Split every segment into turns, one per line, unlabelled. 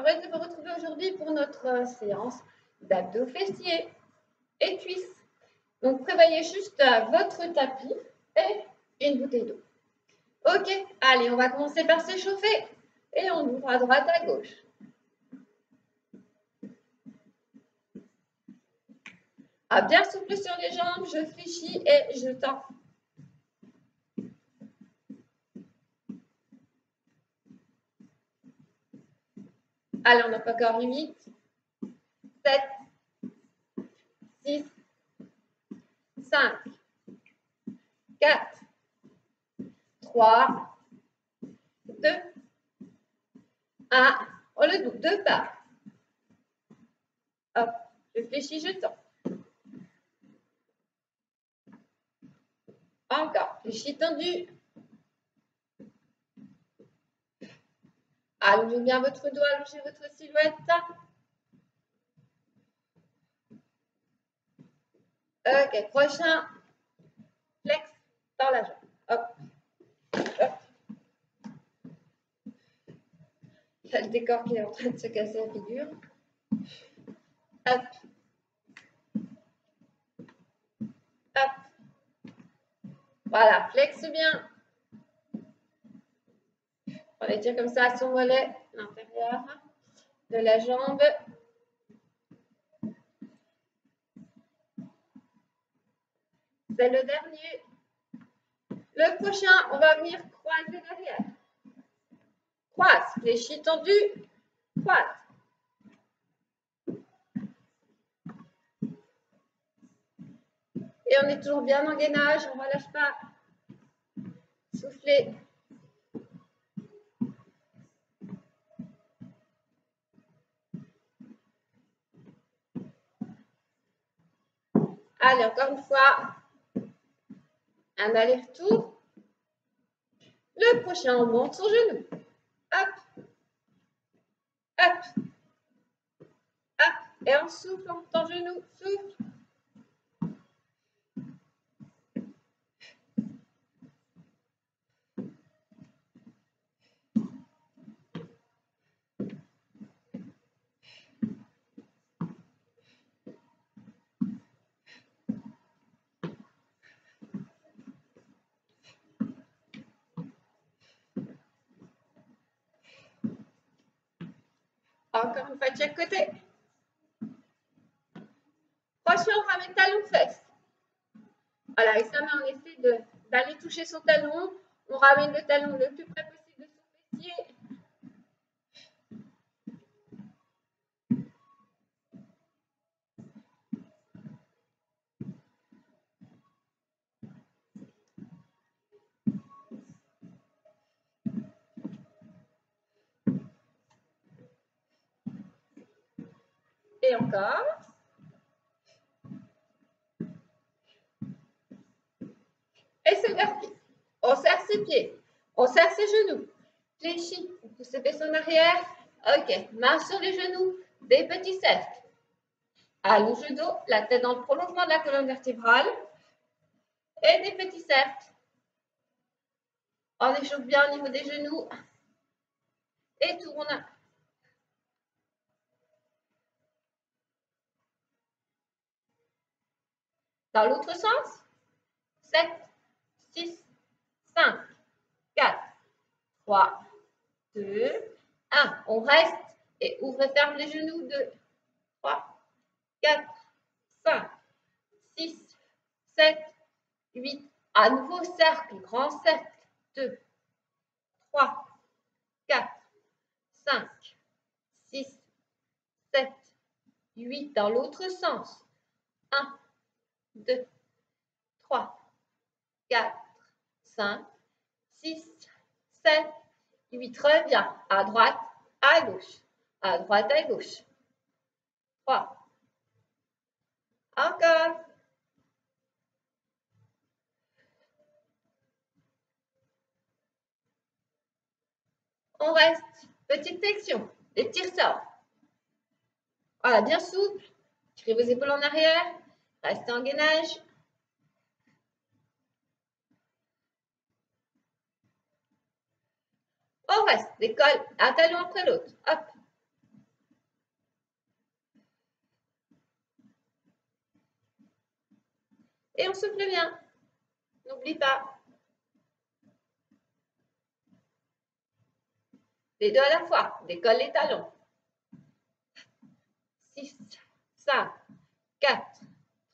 heureuse de vous retrouver aujourd'hui pour notre séance d'abdos fessiers et cuisses. Donc, prévoyez juste votre tapis et une bouteille d'eau. Ok, allez, on va commencer par s'échauffer et on ouvre à droite, à gauche. Bien souple sur les jambes, je fléchis et je tends. Allez, on n'a pas encore 8, 7, 6, 5, 4, 3, 2, 1. On le double, 2 pas. Hop, je fléchis, je tends. Encore, fléchis tendu. Allongez bien votre dos, allongez votre silhouette. Ok, prochain. Flex dans la jambe. Hop. Hop. Il y a le décor qui est en train de se casser la figure. Hop. Hop. Voilà, flex bien. On va étire comme ça son mollet, l'intérieur de la jambe. C'est le dernier. Le prochain, on va venir croiser derrière. Croise, fléchis tendu, croise. Et on est toujours bien en gainage, on ne relâche pas. Soufflez. Allez, encore une fois. Un aller-retour. Le prochain, on monte son genou. Hop. Hop. Hop. Et on souffle, on monte ton genou. Souffle. Encore une fois de chaque côté. Prochain, on ramène talon-fesse. Voilà, avec sa main, on essaie d'aller toucher son talon. On ramène le talon le plus près possible de son fessier. Et encore. Et c'est parti. On serre ses pieds. On serre ses genoux. Fléchis. On pousse ses fesses en arrière. Ok. Main sur les genoux. Des petits cercles. Allonge le dos. La tête dans le prolongement de la colonne vertébrale. Et des petits cercles. On échauffe bien au niveau des genoux. Et tourne. Dans l'autre sens. 7, 6, 5, 4, 3, 2, 1. On reste et ouvre et ferme les genoux. 2, 3, 4, 5, 6, 7, 8. À nouveau, cercle, grand cercle. 2, 3, 4, 5, 6, 7, 8. Dans l'autre sens. 1, 2, 3, 4, 5, 6, 7, 8. Reviens. À droite, à gauche. À droite, à gauche. 3. Encore. On reste. Petite flexion. Les petits ressorts. Voilà, bien souple. Tirez vos épaules en arrière. Restez en gainage. On reste. Décolle un talon après l'autre. Hop. Et on souffle bien. N'oublie pas. Les deux à la fois. Décolle les talons. 6, 5, 4,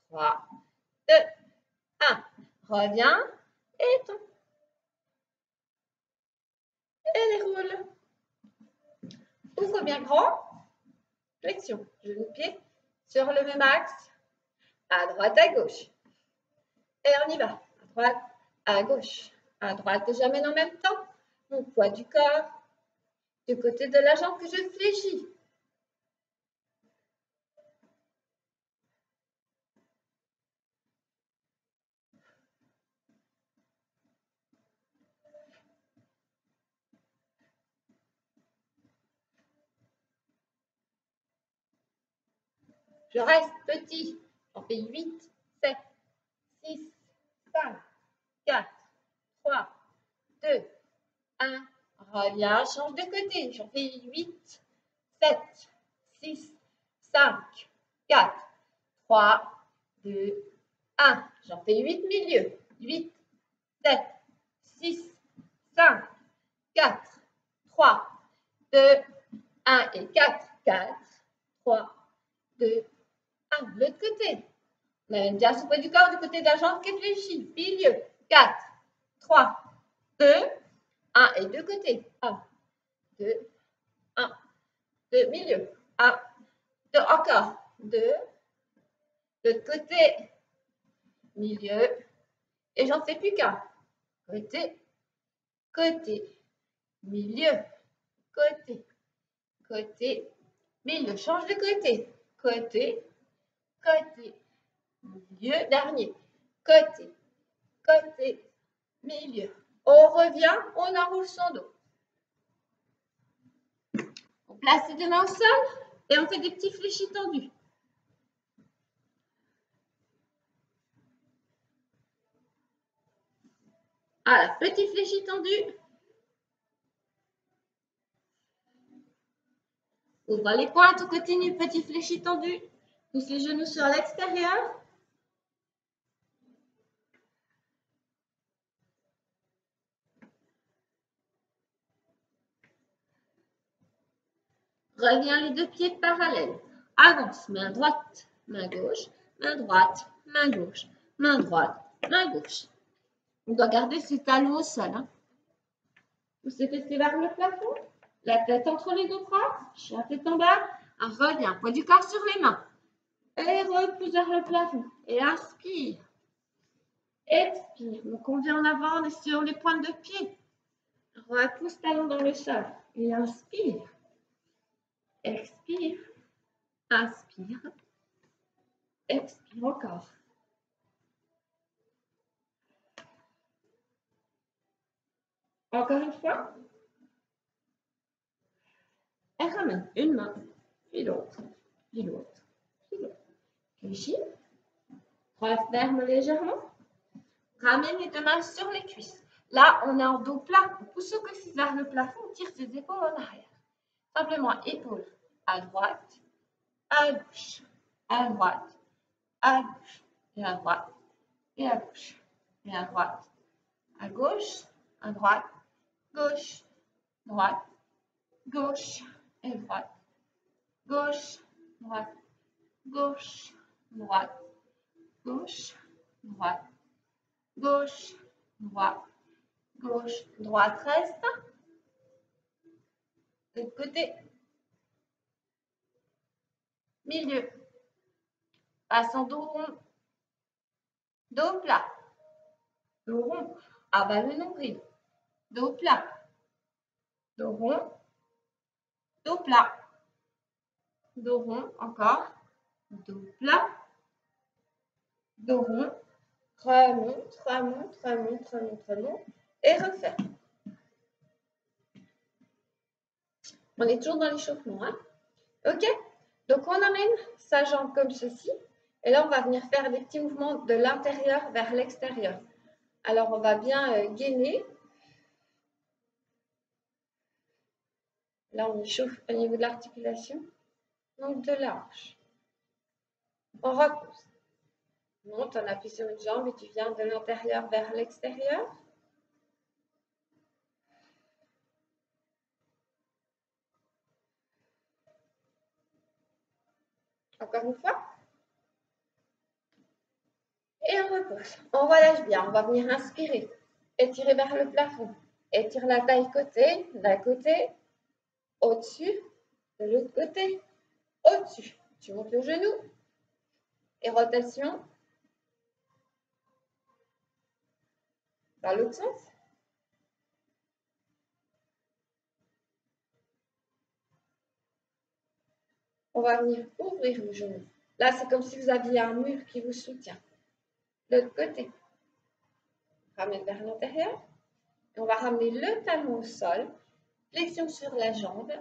3, 2, 1. Reviens et tombe. Et les roule. Ouvre bien grand. Flexion. Genou pied sur le même axe. À droite, à gauche. Et on y va. À droite, à gauche. À droite, j'amène en même temps mon poids du corps du côté de la jambe que je fléchis. Je reste petit. J'en fais 8, 7, 6, 5, 4, 3, 2, 1. Reviens, change de côté. J'en fais 8, 7, 6, 5, 4, 3, 2, 1. J'en fais 8 milieux. 8, 7, 6, 5, 4, 3, 2, 1 et 4, 4, 3, 2, 1. L'autre côté. On amène bien ce poids du corps du côté de la jambe qui est fléchie. Milieu. 4, 3, 2, 1 et deux côtés. 1, 2, 1, 2, milieu. 1, 2, encore. 2, l'autre côté. Milieu. Et j'en fais plus qu'un. Côté, côté, milieu, côté, côté, milieu. Change de côté. Côté, côté, milieu, dernier. Côté, côté, milieu. On revient, on enroule son dos. On place les deux mains au sol et on fait des petits fléchis tendus. Voilà, petit fléchis tendu. Ouvre les pointes, on continue, petit fléchis tendu. Pousse les genoux sur l'extérieur. Reviens les deux pieds parallèles. Avance, main droite, main gauche, main droite, main gauche, main droite, main gauche. On doit garder ses talons au sol. Hein. Poussez fessez vers le plafond. La tête entre les deux bras. Chien tête en bas. Reviens, poids du corps sur les mains. Et repousse vers le plafond. Et inspire. Expire. Donc on vient en avant, on est sur les pointes de pied. Repousse talon dans le sol. Et inspire. Expire. Inspire. Expire encore. Encore une fois. Et ramène une main, puis l'autre, puis l'autre, puis l'autre. Fléchis. Referme légèrement. Ramène les deux mains sur les cuisses. Là, on est en dos plat. On pousse au coccyx vers le plafond. On tire ses épaules en arrière. Simplement, épaules à droite, à gauche, à droite, à gauche, et à droite, et à gauche, et à droite, à gauche, à droite, gauche, droite, gauche, et droite, gauche, droite, gauche, droite, gauche, droite, gauche, droite, gauche, droite, reste. De l'autre côté. Milieu. Passe en dos rond. Dos plat. Dos rond. Abat le nombril. Dos plat. Dos rond. Dos plat. Dos rond. Encore. Dos plat. Dos rond. Remonte, remonte, remonte, remonte, remonte. Et refait. On est toujours dans l'échauffement. Hein? OK? Donc, on amène sa jambe comme ceci. Et là, on va venir faire des petits mouvements de l'intérieur vers l'extérieur. Alors, on va bien gainer. Là, on échauffe au niveau de l'articulation. Donc, de la hanche. On repousse. Monte, on appuie sur une jambe et tu viens de l'intérieur vers l'extérieur. Encore une fois. Et on repose. On relâche bien. On va venir inspirer. Étirer vers le plafond. Étire la taille côté, d'un côté, au-dessus, de l'autre côté, au-dessus. Tu montes le genou. Et rotation. Dans l'autre sens. On va venir ouvrir le genou. Là, c'est comme si vous aviez un mur qui vous soutient. De l'autre côté. Ramène vers l'intérieur. Et on va ramener le talon au sol. Flexion sur la jambe.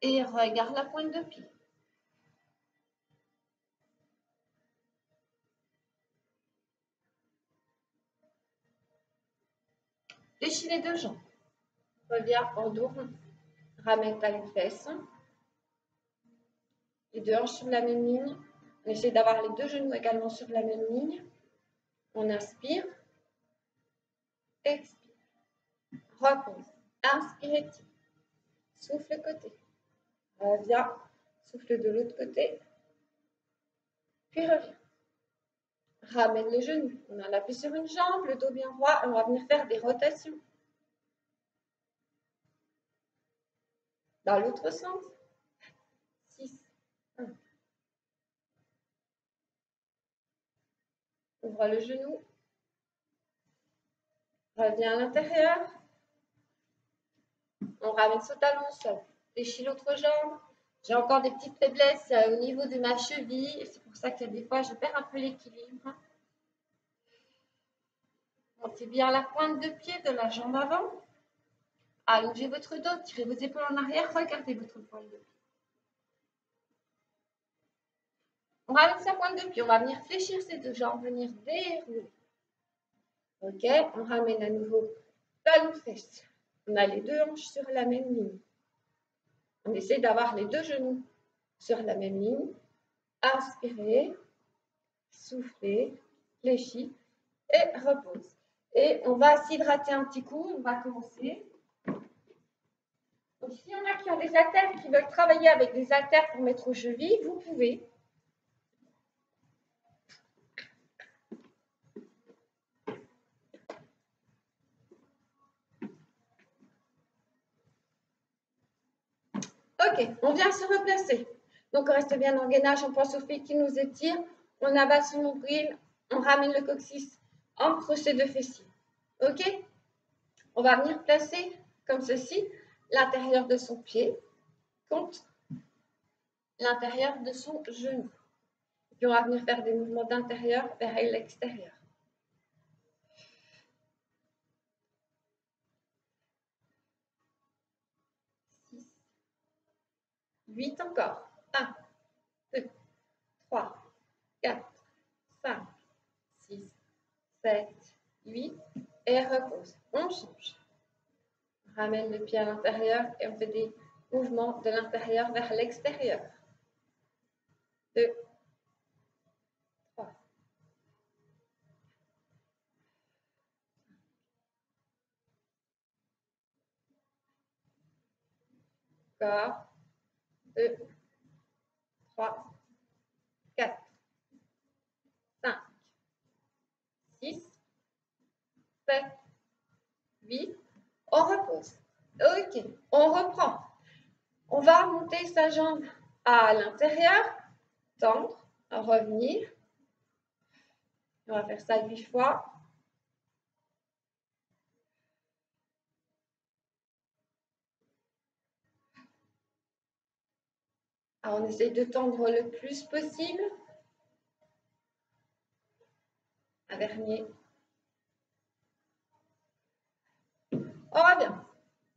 Et regarde la pointe de pied. Fléchis les deux jambes. Reviens en dos rond. Ramène ta fesse. Les deux hanches sur la même ligne. On essaie d'avoir les deux genoux également sur la même ligne. On inspire. Expire. Repose. Inspire, étire. Souffle côté. Reviens. Souffle de l'autre côté. Puis reviens. Ramène les genoux. On en appuie sur une jambe, le dos bien droit. On va venir faire des rotations. Dans l'autre sens. 6. 1. Ouvre le genou. Reviens à l'intérieur. On ramène ce talon au sol. Fléchis l'autre jambe. J'ai encore des petites faiblesses au niveau de ma cheville. C'est pour ça que des fois, je perds un peu l'équilibre. Montez bien la pointe de pied de la jambe avant. Allongez votre dos, tirez vos épaules en arrière, regardez votre pointe de pied. On ramène sa pointe de pied, on va venir fléchir ces deux jambes, venir dérouler. Ok, on ramène à nouveau talon fesse. On a les deux hanches sur la même ligne. On essaie d'avoir les deux genoux sur la même ligne. Inspirez, soufflez, fléchis et repose. Et on va s'hydrater un petit coup, on va commencer. Donc, s'il y en a qui ont des haltères, qui veulent travailler avec des haltères pour mettre aux chevilles, vous pouvez. Ok, on vient se replacer. Donc, on reste bien en gainage, on pense aux pieds qui nous étirent. On abat son nombril, on ramène le coccyx entre ces deux fessiers. Ok? On va venir placer comme ceci l'intérieur de son pied contre l'intérieur de son genou. Puis on va venir faire des mouvements d'intérieur vers l'extérieur. 6, 8 encore. 1, 2, 3, 4, 5, 6, 7, 8. Et repose. On change. On ramène le pied à l'intérieur et on fait des mouvements de l'intérieur vers l'extérieur. 2, 3. Encore. 2, 3, 4, 5, 6, 7, 8. On repose. Ok, on reprend. On va monter sa jambe à l'intérieur, tendre, revenir. On va faire ça 8 fois. Alors, on essaye de tendre le plus possible. Un dernier. On revient.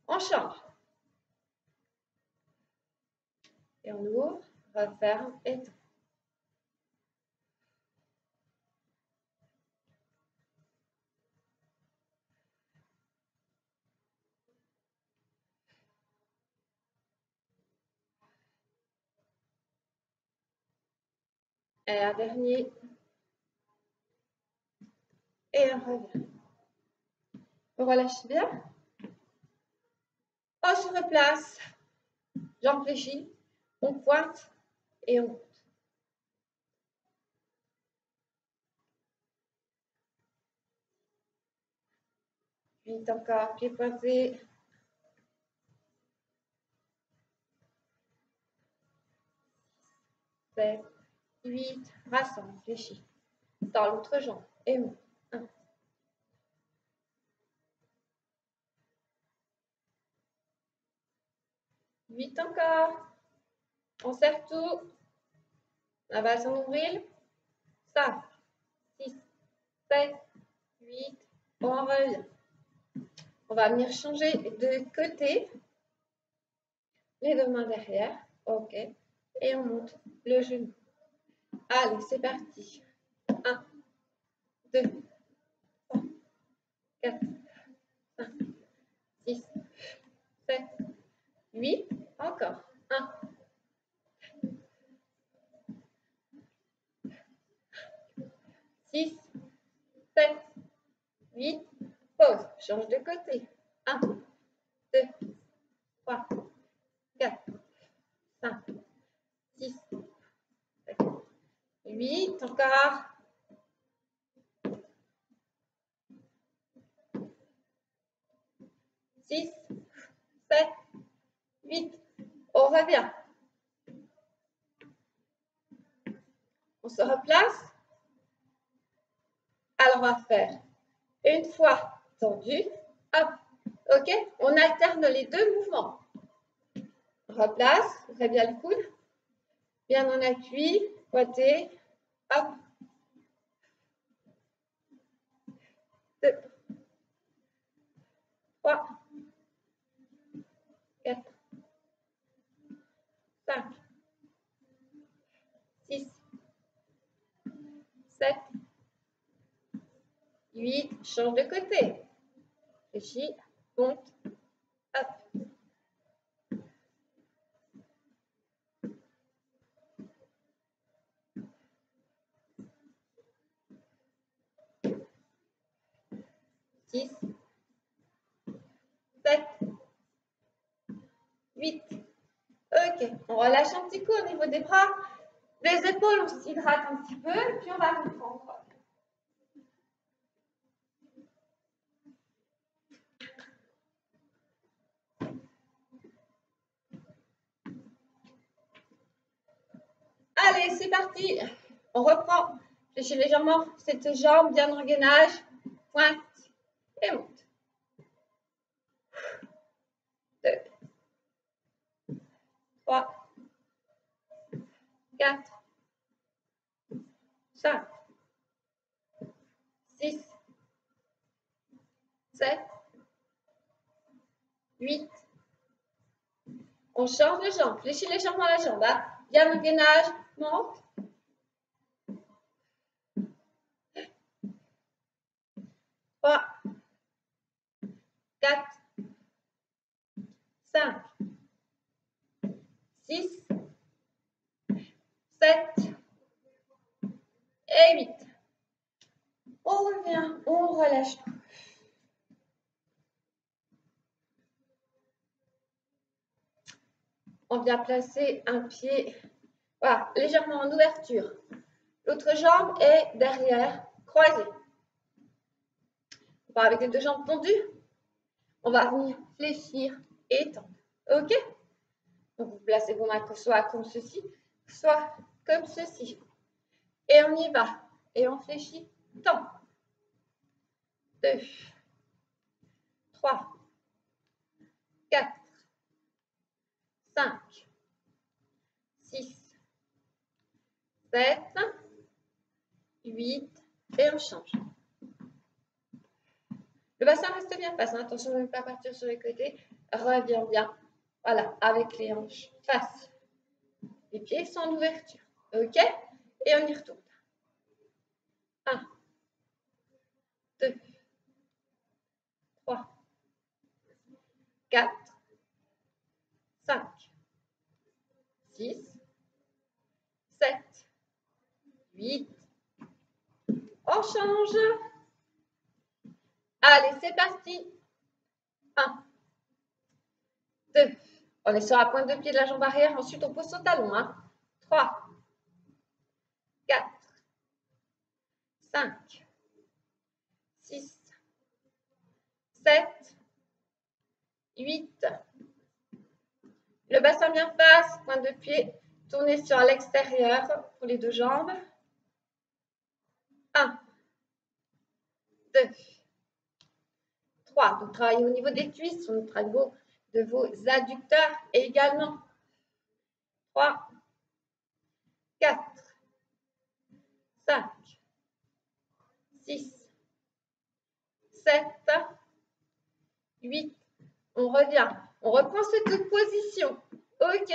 On change. Et on ouvre, referme et tend. Et un dernier. Et on revient. On relâche bien. On se replace. Jambes fléchies. On pointe et on monte. 8 encore, pieds pointés. 7, 8, rassemble, fléchis. Dans l'autre jambe et monte. 1. 8 encore. On serre tout. On va son nombril. 5, 6, 7, 8. On revient. On va venir changer de côté. Les deux mains derrière. OK. Et on monte le genou. Allez, c'est parti. 1, 2, 3, 4, 5, 6, 7, 8. Encore. 1, 6, 7, 8. Pause. Change de côté. 1, 2, 3, 4, 5, 6, 7, 8. Encore. 6, 7, 8. On revient. On se replace. Alors, on va faire une fois tendu. Hop. OK? On alterne les deux mouvements. On replace. Très bien le coude. Bien en appui. Pointé. Hop. 2, 3, 4, 5, 6, 7, 8. Change de côté. Fléchis, monte, hop. Six, 7, 8. OK. On relâche un petit coup au niveau des bras. Les épaules, on s'hydrate un petit peu. Et puis, on va reprendre. Allez, c'est parti. On reprend. Fléchis légèrement cette jambe, bien en gainage. Pointe et monte. 2, 3, 4, 5, 6, 7, 8. On change de jambe. Fléchis légèrement la jambe. Hein. Bien en gainage. Monte. 3, 4, 5, 6, 7 et 8. On revient, on relâche tout. On vient placer un pied, voilà, légèrement en ouverture. L'autre jambe est derrière, croisée. On part avec les deux jambes tendues. On va venir fléchir et tendre. OK? Donc, vous placez vos mains soit comme ceci, soit comme ceci. Et on y va. Et on fléchit, tend. 2, 3, 4, 5, 6, 7, 8. Et on change. Le bassin reste bien face. Attention de ne pas partir sur les côtés. Reviens bien. Voilà, avec les hanches face. Les pieds sont en ouverture. OK? Et on y retourne. 1, 2, 3, 4, 5, 6, 7, 8. On change. Allez, c'est parti. 1, 2. On est sur la pointe de pied de la jambe arrière. Ensuite, on pose son talon. 3, 4, 5, 6, 7, 8. Le bassin bien face, pointe de pied, tournez sur l'extérieur pour les deux jambes. 1, 2, 3. Donc, travaillez au niveau des cuisses, au niveau de vos adducteurs également. 3, 4, 5, 6, 7, 8. On revient. On reprend cette position. OK.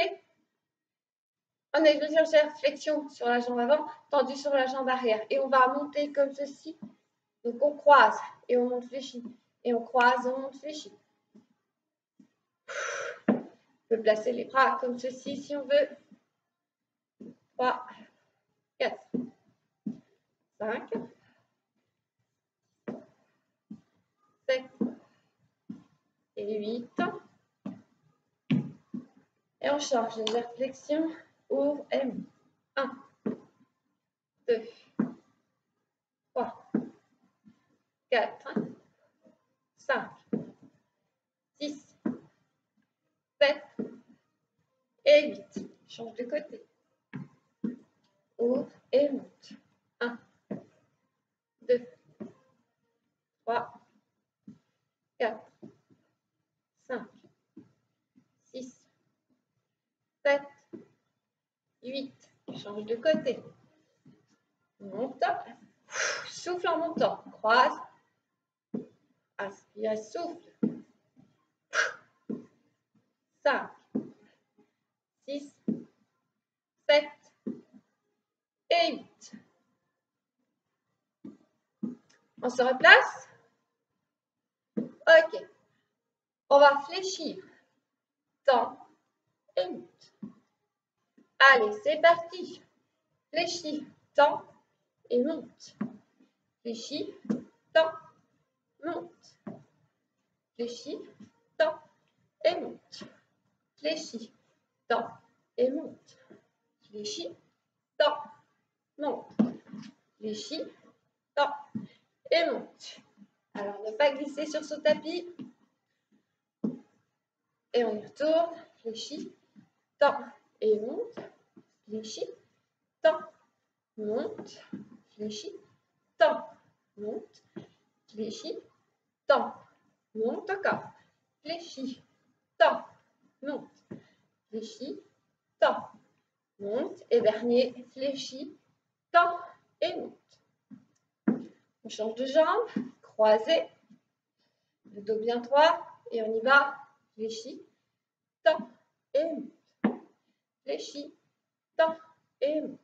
On a une légère flexion sur la jambe avant, tendue sur la jambe arrière. Et on va monter comme ceci. Donc, on croise et on monte fléchi. Et on croise et on monte fléchi. On peut placer les bras comme ceci si on veut. 3, 4, 5, 7 et 8. Et on change. Légère flexion. Ouvre et monte. 1, 2, 3, 4, 5, 6, 7 et 8. Change de côté. Ouvre et monte. 1, 2, 3, 4, 5, 6, 7, 8. Change de côté. Monte. Souffle en montant. Croise. Aspire et souffle. 5, 6, 7 et 8. On se replace. OK. On va fléchir. Tend et monte. Allez, c'est parti. Fléchis, tend et monte. Fléchis, tend, monte. Fléchis, tend et monte. Fléchis, tend et monte. Fléchis, tend, monte. Fléchis, tend et monte. Alors, ne pas glisser sur ce tapis. Et on y retourne. Fléchis, tend et monte. Fléchis, tend, monte. Fléchis, tend, monte. Fléchis, tend, monte encore. Fléchis, tend, monte. Fléchis, tend, monte. Et dernier, fléchis, tend et monte. On change de jambe, croisé, le dos bien droit, et on y va. Fléchis, tend et monte. Fléchis, tend et monte.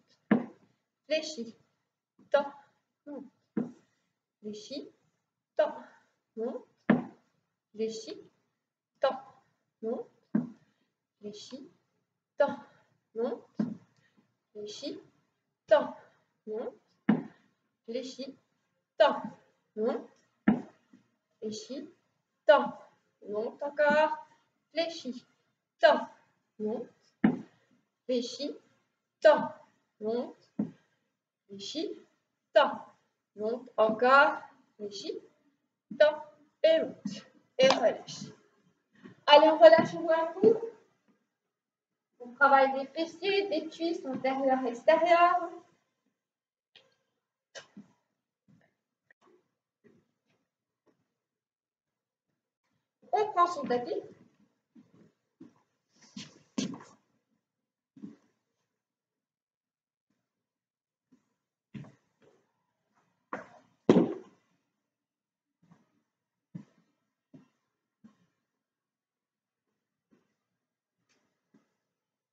Fléchis, tend, monte. Fléchis, tend, monte. Fléchis, tend, monte. Fléchis, tend, monte. Fléchis, tend, monte. Fléchis, tend, monte. Fléchis, tend, monte encore. Fléchis, tend, monte. Fléchis, tend, monte. Fléchis, tend, monte encore. Fléchis, tend et monte. Et relâche. Allez, on relâche un coup. On travaille des fessiers, des cuisses, antérieur, extérieur. On prend son tapis.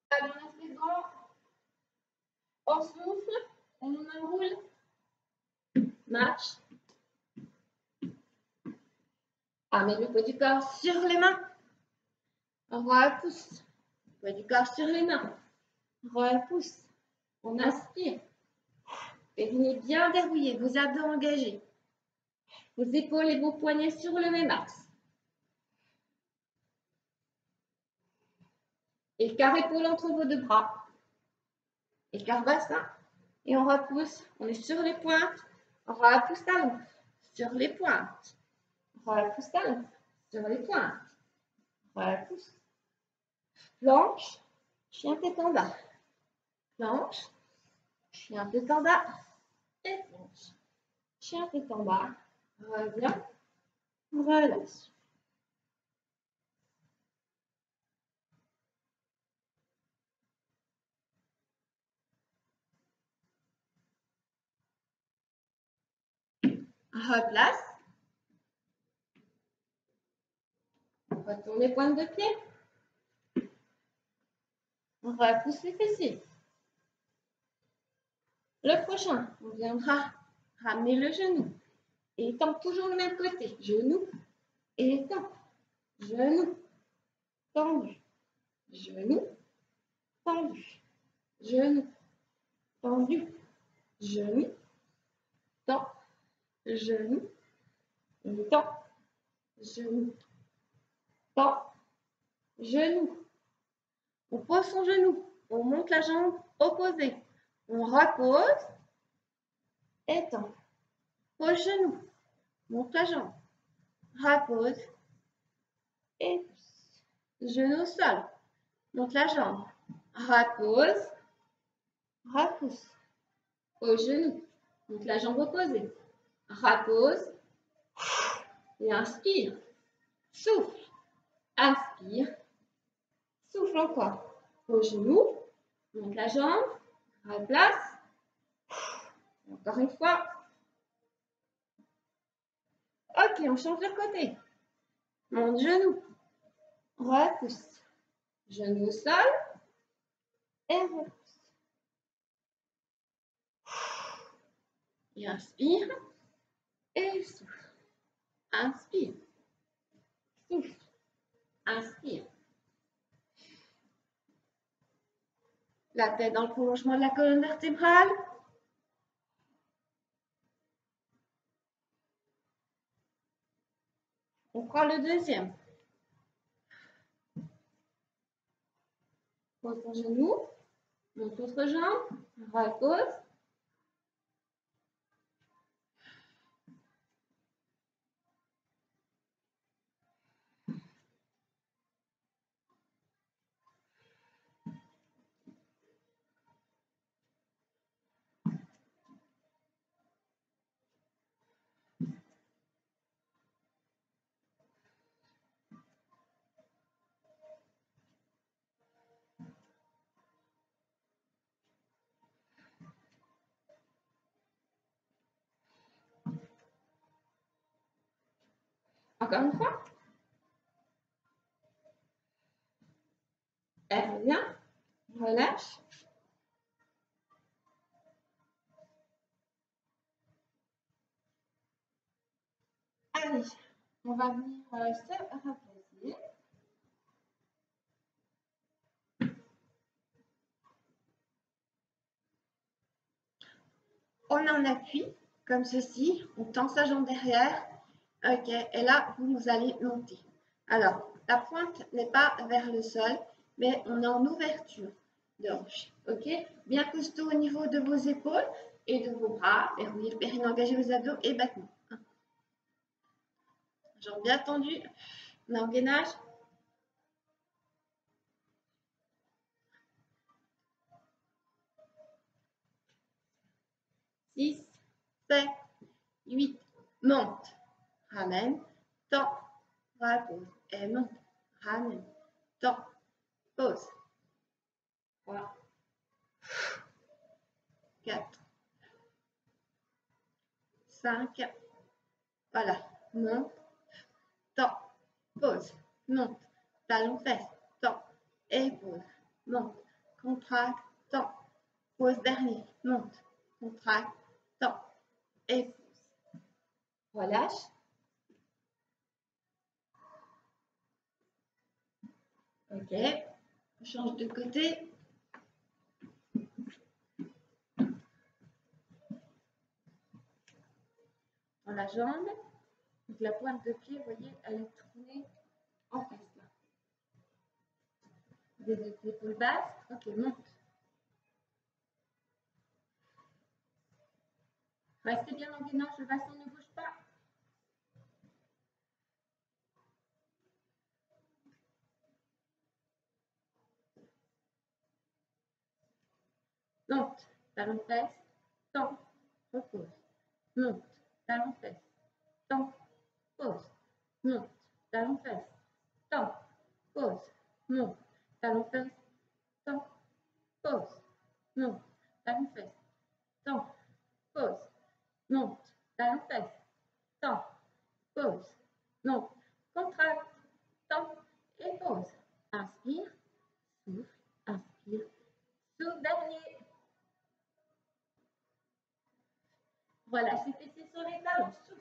Allez, on fait grand. On souffle, on enroule. Marche. Amène le poids du corps sur les mains. On repousse. Poids du corps sur les mains. Repousse. On inspire. Périnée bien verrouillé, vos abdos engagés. Vos épaules et vos poignets sur le même axe. Écart épaule entre vos deux bras. Écart bassin. Et on repousse. On est sur les pointes. On repousse talon. Sur les pointes. On repousse talon. Sur les pointes. On repousse. Planche. Chien tête en bas. Planche. Chien tête en bas. Et planche. Chien tête en bas. Reviens. Relâche. Replace. Retourne les pointes de pied. On repousse les fessiers. Le prochain, on viendra ramener le genou. Étends toujours le même côté. Genou, étends. Genou, tendu. Genou, tendu. Genou, tendu. Genou, tend. Genou, tend. Genou, tend. Genou. On pose son genou. On monte la jambe opposée. On repose. Étend. Pose genou. Monte la jambe. Repose. Et pousse. Genou au sol. Monte la jambe. Repose. Repousse. Au genou. Monte la jambe opposée. Repose. Et inspire. Souffle. Inspire. Souffle encore. Au genou. Monte la jambe. Replace. Encore une fois. Ok, on change de côté. Monte genou. Repousse. Genou au sol. Et repousse. Et inspire. Et souffle. Inspire. Souffle. Inspire. La tête dans le prolongement de la colonne vertébrale. On prend le deuxième. Pose ton genou. Monte l'autre jambe. Repose. Encore une fois. Elle revient. Relâche. Allez, on va venir se replacer. On en appuie, comme ceci. On tend sa jambe derrière. Ok, et là, vous allez monter. Alors, la pointe n'est pas vers le sol, mais on est en ouverture de hanche. Ok, bien costaud au niveau de vos épaules et de vos bras. Verrouillez le périnée, engagez vos abdos et battements. Jambes bien tendues. On est en gainage. 6, 7, 8, monte, ramène, tend, repose, et monte, ramène, tend, pose. 3, 4, 5, voilà, monte, tend, pose, monte, talon fesse, tend, et pose, monte, contracte, tend, pose dernier, monte, contracte, tend, et pose. Relâche. Ok, on change de côté. Dans la jambe. la pointe de pied, vous voyez, elle est tournée en face là. Des épaules basses. Ok, monte. Restez bien en gainage, le bassin ne bouge pas. Monte, talon fesse, tend, repose. Monte, talon fesse, tend, pose. Monte, talon fesse, tend, pose. Monte, talon fesse, tend, pose. Monte, talon fesse, tend, pose. Monte, talon fesse, tend, pose. Monte, contracte, tend et pose. Inspire, souffle, inspire, souffle, dernier. Relâchez les fessiers sur les talons, souffle.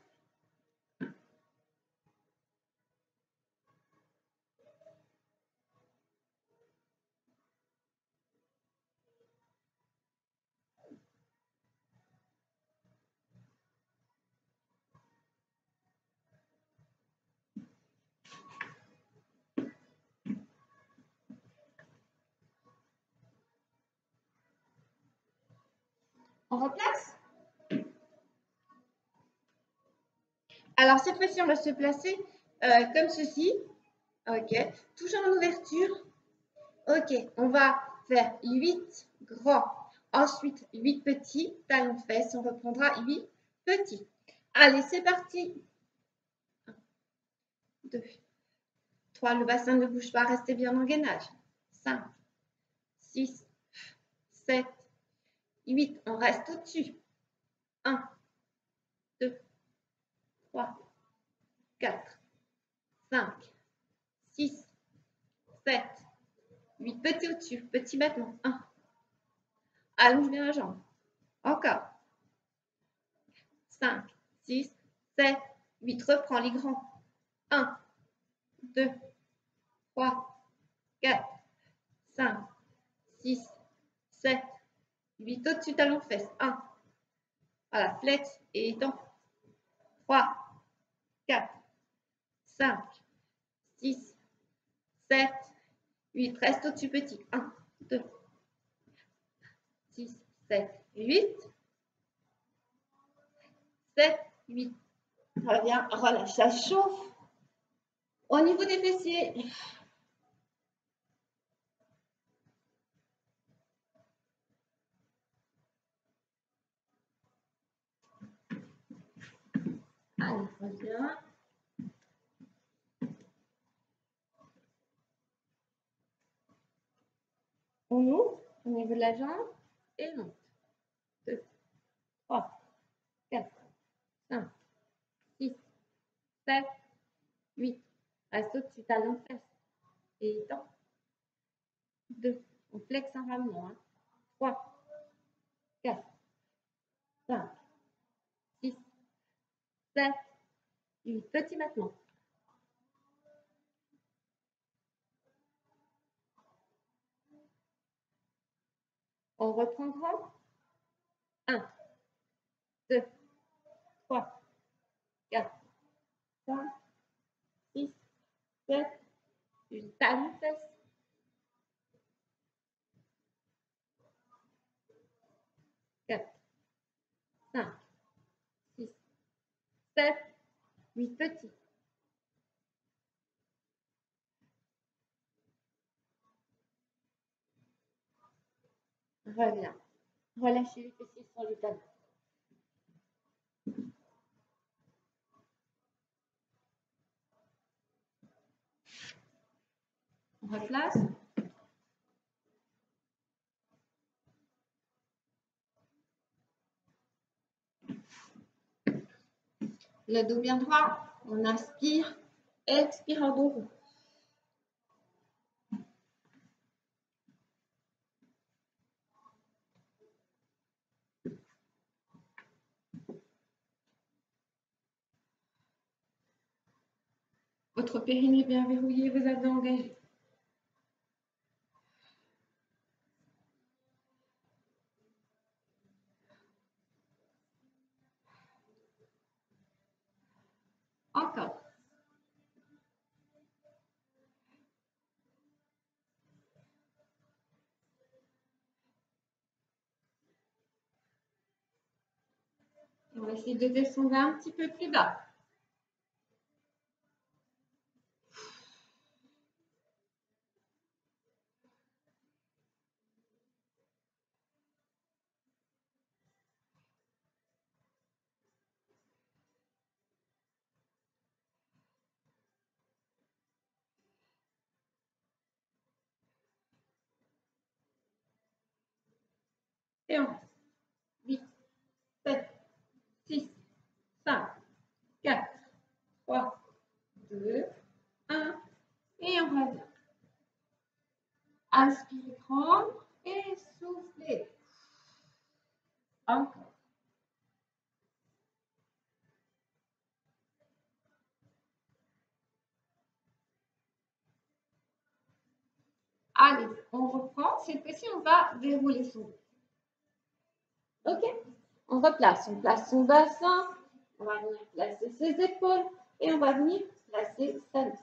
On replace. Alors, cette fois-ci, on va se placer comme ceci. OK. Toujours en ouverture. OK. On va faire 8 grands. Ensuite, 8 petits. Talons fesses. On reprendra 8 petits. Allez, c'est parti. 1, 2, 3. Le bassin ne bouge pas. Restez bien en gainage. 5, 6, 7, 8. On reste au-dessus. 1, 2, 3, 4, 5, 6, 7, 8. Petit au-dessus. Petit maintenant. 1. Allonge bien la jambe. Encore. 5, 6, 7, 8. Reprends les grands. 1, 2, 3, 4, 5, 6, 7, 8. Au-dessus, talon fesses. 1. Voilà, flex et étends. 3, 4, 5, 6, 7, 8. Reste au-dessus, petit. 1, 2, 6, 7, 8. 7, 8. Reviens, relâche, ça chauffe. Au niveau des fessiers. Allez, reviens. On ouvre au niveau de la jambe et monte. 2, 3, 4, 5, 6, 7, 8. Reste au-dessus, talon fesse. Et étends. 2. On flexe en ramenant. 3, 4, 5, 6, 7, 8. Petit maintenant. On reprend grand. 1, 2, 3, 4, 5, 6, 7, 8. Talon fesse. 4, 5, 6, 7, 8 petits. Reviens. Relâchez les fessiers sur les talons. On replace. Le dos bien droit. On inspire. Expire en dos rond. Votre périnée bien verrouillé, vous avez engagé. Encore. On va essayer de descendre un petit peu plus bas. Et on reste. 8, 7, 6, 5, 4, 3, 2, 1. Et on revient. Inspirez grand et soufflez. Encore. Allez, on reprend. Cette fois-ci, on va dérouler son dos. OK? On replace. On place son bassin. On va venir placer ses épaules. Et on va venir placer sa nuque.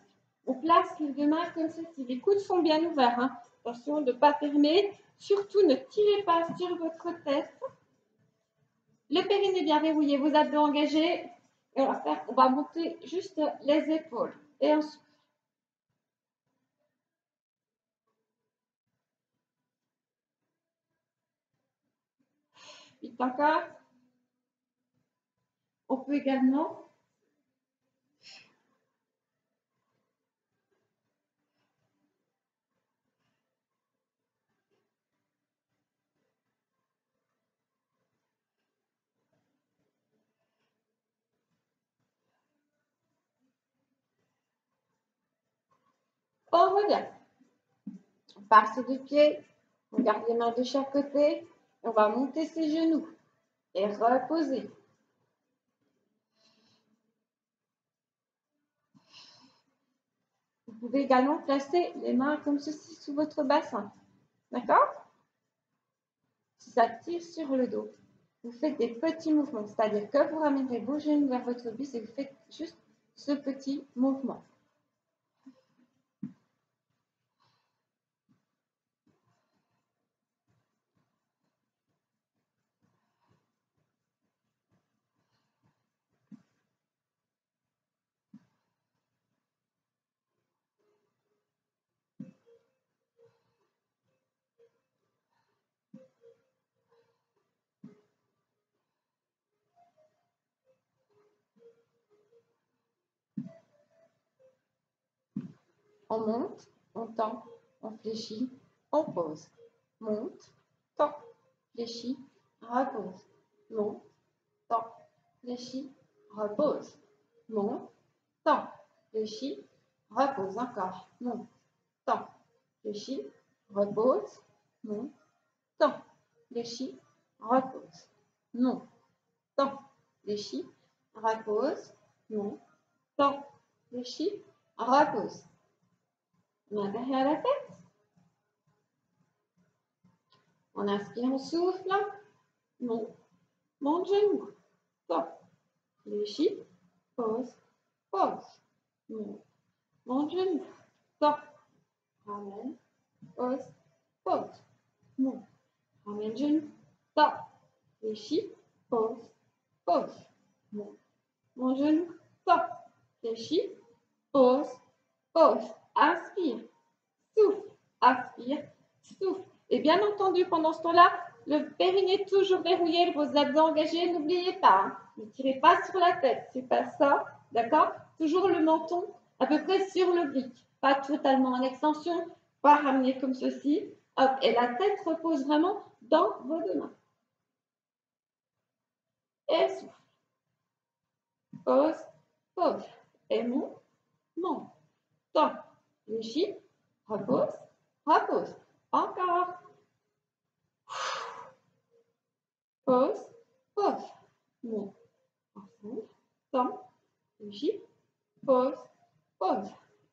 On place les deux mains comme ceci. Les coudes sont bien ouverts. Hein. Attention de ne pas fermer. Surtout, ne tirez pas sur votre tête. Le périnée bien verrouillé, vos abdos engagés. Et on va monter juste les épaules. Et ensuite, vite encore. On peut également on revient. On passe ses deux pieds, on garde les mains de chaque côté, on va monter ses genoux et reposer. Vous pouvez également placer les mains comme ceci sous votre bassin. D'accord? Si ça tire sur le dos, vous faites des petits mouvements, c'est-à-dire que vous ramènerez vos genoux vers votre buste et vous faites juste ce petit mouvement. On monte, on tend, on fléchit, on pose. Monte, tend, fléchit, repose. Monte, tend, fléchit, repose. Monte, tend, fléchit, repose. Encore. Monte, tend, fléchit, repose. Monte, tend, fléchit, repose. Monte, tend, fléchit, repose. Monte, tend, fléchit, repose. Main derrière la tête. On inspire, on souffle. Monte genou. Tend. Fléchis. Pose. Pose. Monte genou. Tend. Ramène. Pose. Pose. Monte. Ramène genou. Tend. Fléchis. Pose. Pose. Monte genou. Tend. Fléchis. Pose. Pose. Inspire. Souffle. Inspire. Souffle. Et bien entendu, pendant ce temps-là, le périnée toujours verrouillé, vos abdos engagés, n'oubliez pas, hein, ne tirez pas sur la tête, c'est pas ça, d'accord? Toujours le menton à peu près sur le brique, pas totalement en extension, pas ramener comme ceci, hop, et la tête repose vraiment dans vos deux mains. Et souffle. Pose, pose, et monte, tend, fléchis, repose, repose, encore. Pose, pose. Monte. Ensemble. Tend. Fléchis. Pose, pose.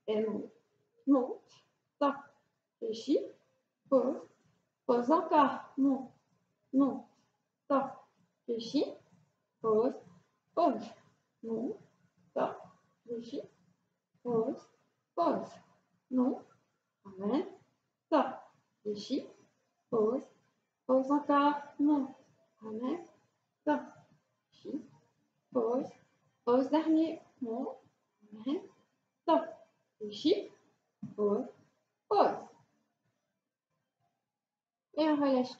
Et monte. Monte. Tend. Fléchis. Pose. Pose encore. Monte. Monte. Tend. Fléchis. Pose. Pose. Monte. Tend. Fléchis. Pose. Pose. Monte. Ramène. Tend. Fléchis. Pose. Pose encore. Monte. Ramène. Tend. Fléchis. pause, pause dernier, monte, ramène, stop, fléchis, pause, pause. Et on relâche tout.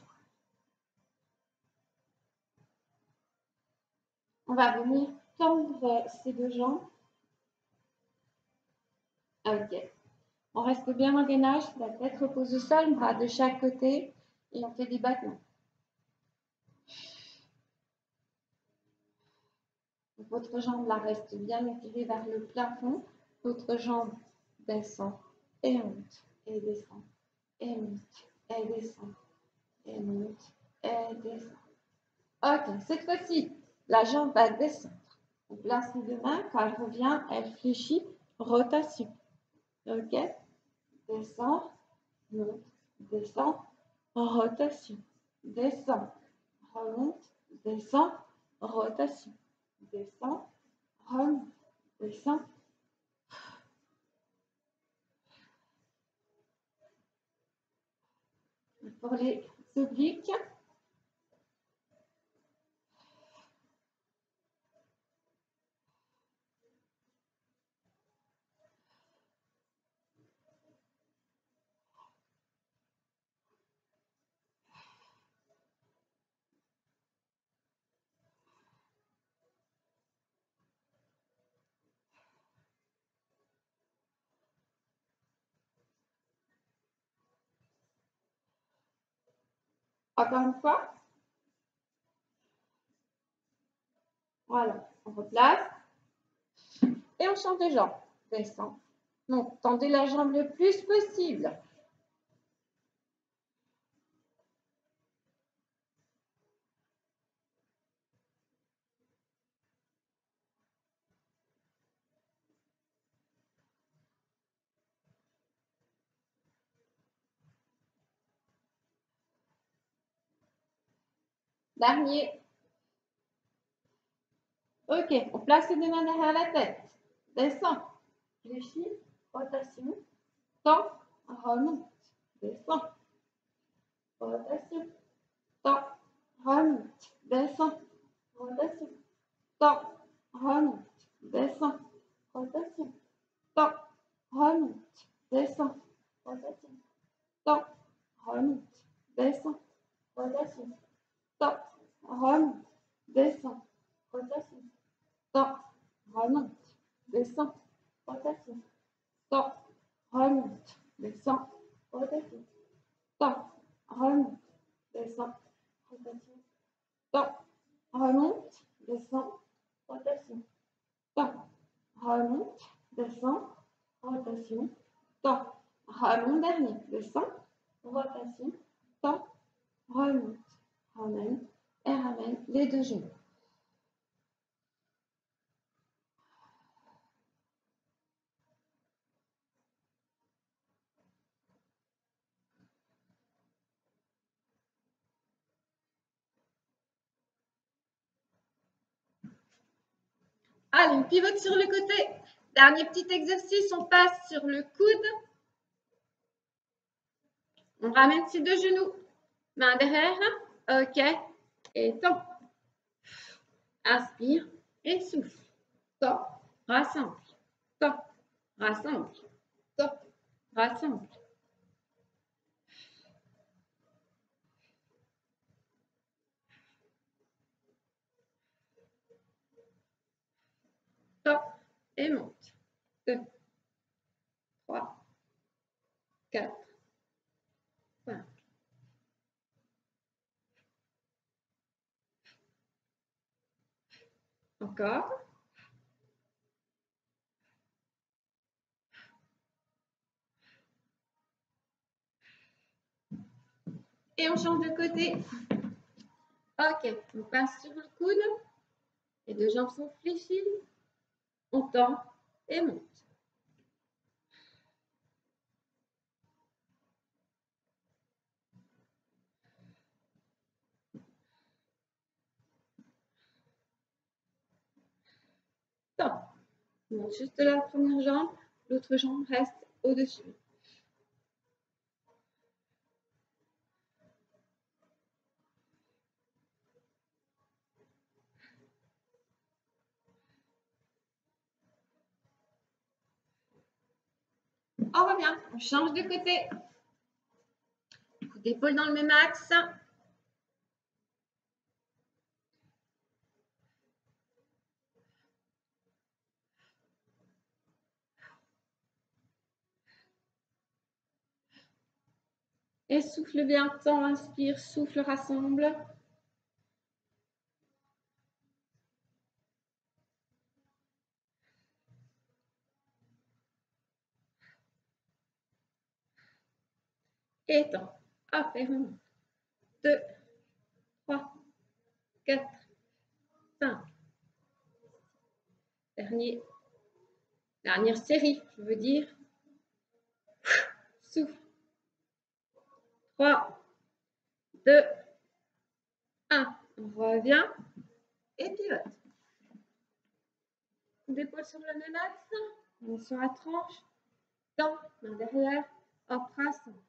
On va venir tendre ces deux jambes. Ok. On reste bien en gainage, la tête repose au sol, bras de chaque côté et on fait des battements. Votre jambe là reste bien étirée vers le plafond. L'autre jambe descend et monte et descend et monte et descend et monte et descend. Ok, cette fois-ci, la jambe va descendre. On place les deux mains. Quand elle revient, elle fléchit. Rotation. Ok. Descend, monte, descend, rotation. Descend, remonte, descend, rotation. Descend, remonte, descend. Pour les obliques, encore une fois. Voilà, on replace. Et on change de jambe. Descend. Donc, tendez la jambe le plus possible. Dernier. Ok, on place les deux mains derrière la tête. Descend. Fléchis. Rotation. Tend. Remonte. Descend. Rotation. Tend. Remonte. Descend. Rotation. Tend. Remonte. Descend. Rotation. Tend. Remonte. Descend. Rotation. Tend. Remonte. Descend. Rotation. Tend. Remonte. Descend. Rotation. Tend. Remonte. Descend. Rotation. Tend. Remonte. Descend. Rotation. Tend. Remonte. Descend. Rotation. Tend. Remonte. Descend. Rotation. Tend. Remonte. Descend. Rotation. Tend. Remonte dernier. Descend. Rotation. Tend. Remonte. Ramène. Et ramène les deux genoux. Allez, on pivote sur le côté. Dernier petit exercice, on passe sur le coude. On ramène ses deux genoux. Main derrière. Ok. Et tend. Inspire et souffle. Tend. Rassemble. Tend. Rassemble. Tend. Rassemble. Tend. Et monte. 2, 3, 4, 5. Encore. Et on change de côté. Ok, on passe sur le coude. Les deux jambes sont fléchies. On tend et monte. Tend. On monte juste la première jambe. L'autre jambe reste au-dessus. On revient, on change de côté. Coup d'épaule dans le même axe. Et souffle bien, temps, inspire, souffle, rassemble. Et temps. Hop, et remonte. 2, 3, 4, 5. Dernière série, je veux dire. Souffle. 3, 2, 1. On revient et pivote. D'épaule sur le même axe. On est sur la tranche. Temps, main derrière. Hop, rassemble.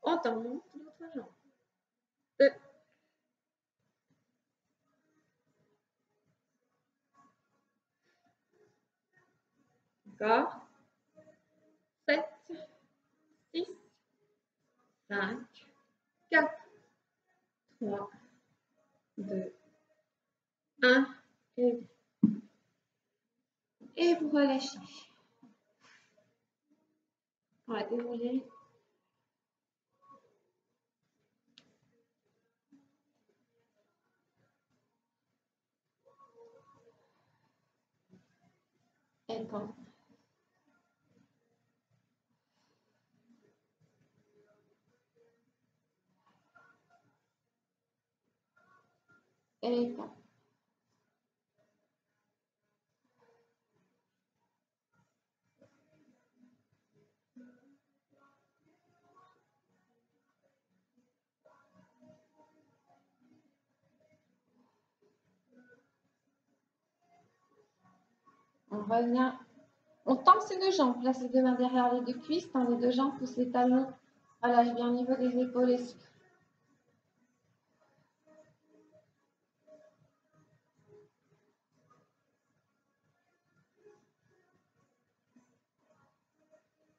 On monte l'autre jambe. 2. Encore. 7, 6, 5, 4, 3, 2, 1. Et vous relâchez. On va dérouler. Et temps. Et temps. On revient. On tend ses deux jambes. Place les deux mains derrière les deux cuisses. Tend les deux jambes. Pousse les talons. Relâche bien au niveau des épaules et souffle.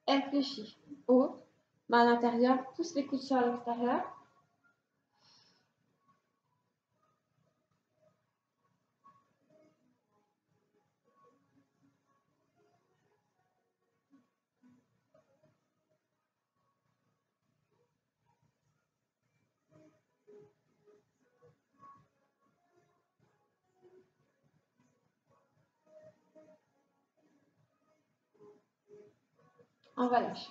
Réfléchis. Haut. Main à l'intérieur. Pousse les coudes sur l'extérieur. On relâche.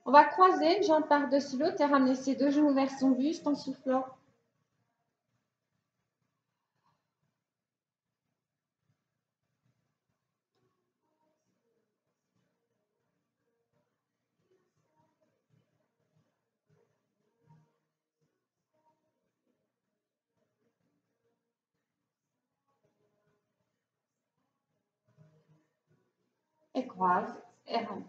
On va croiser, jambe par-dessus l'autre et ramener ses deux genoux vers son buste en soufflant. Et croise et ramène.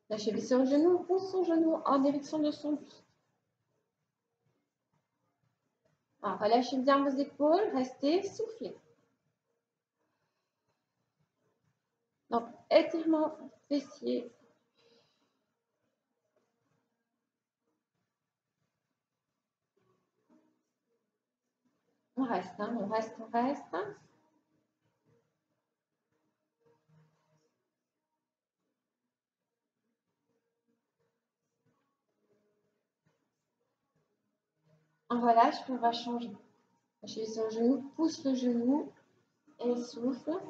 La cheville sur le genou, pousse son genou en direction de son buste. Relâchez bien vos épaules, restez, soufflez. Donc, étirement fessier. On reste, hein, on reste, on reste. On relâche, puis on va changer. Lâchez sur le genou, pousse le genou et souffle.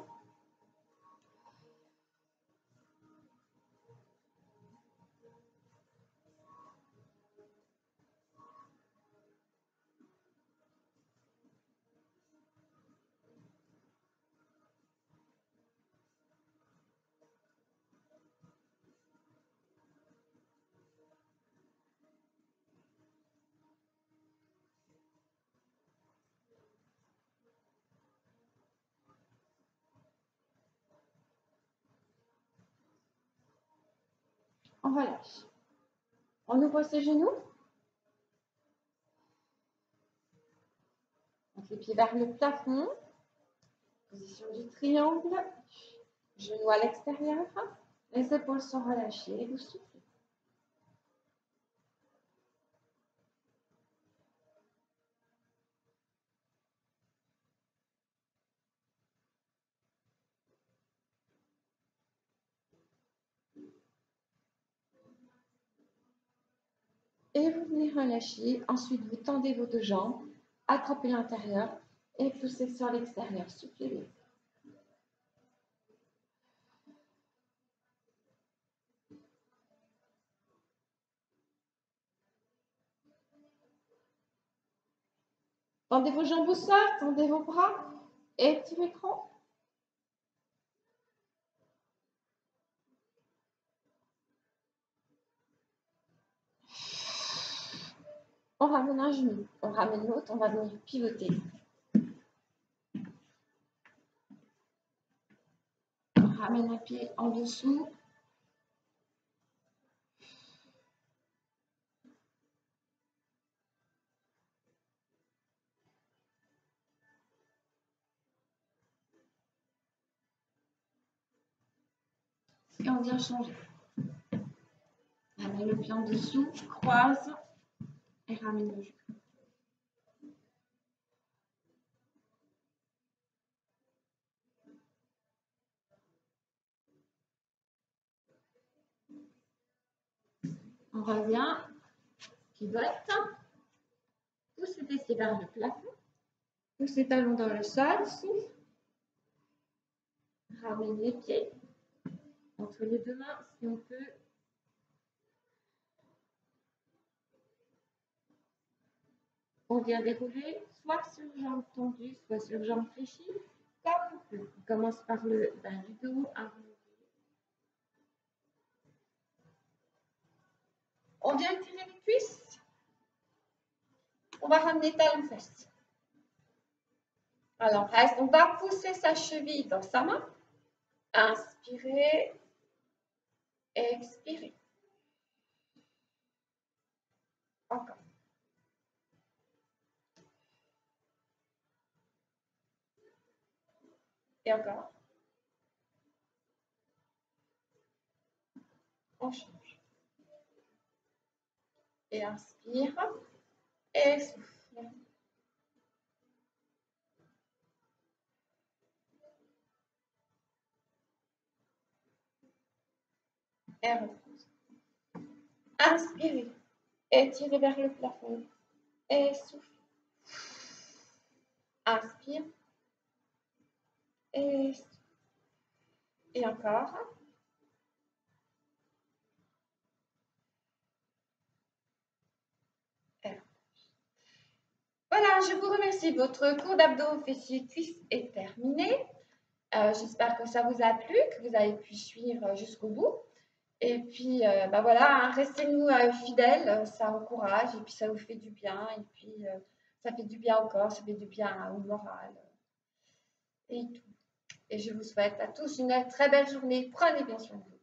On relâche. On ouvre ses genoux. On fait les pieds vers le plafond. Position du triangle. Genoux à l'extérieur. Les épaules sont relâchées. Vous soufflez. Et vous venez relâcher. Ensuite, vous tendez vos deux jambes. Attrapez l'intérieur et poussez sur l'extérieur. Soufflez. Tendez vos jambes au sol, tendez vos bras, étirez grand. On ramène un genou, on ramène l'autre, on va venir pivoter. On ramène un pied en dessous. Et on vient changer. Ramène le pied en dessous, croise et ramène le genou. On revient, pivote, pousse les pieds vers le plafond, pousse les talons dans le sol, souffle, ramène les pieds entre les deux mains si on peut. On vient dérouler soit sur jambes tendues, soit sur jambes fléchies, comme on peut. On commence par le bas du dos, on vient tirer les cuisses. On va ramener talons fesses. Alors, reste, on va pousser sa cheville dans sa main. Inspirez, expirez. Encore. Et encore. On change. Et inspire. Et souffle. Et repose. Inspirez. Étirez vers le plafond. Et souffle. Inspire. Et souffle. Et encore. Voilà, je vous remercie. Votre cours d'abdos, fessiers, cuisses est terminé. J'espère que ça vous a plu, que vous avez pu suivre jusqu'au bout. Et puis, voilà, hein, restez-nous fidèles, ça encourage et puis ça vous fait du bien. Et puis, ça fait du bien au corps, ça fait du bien au moral et tout. Et je vous souhaite à tous une très belle journée. Prenez bien soin de vous.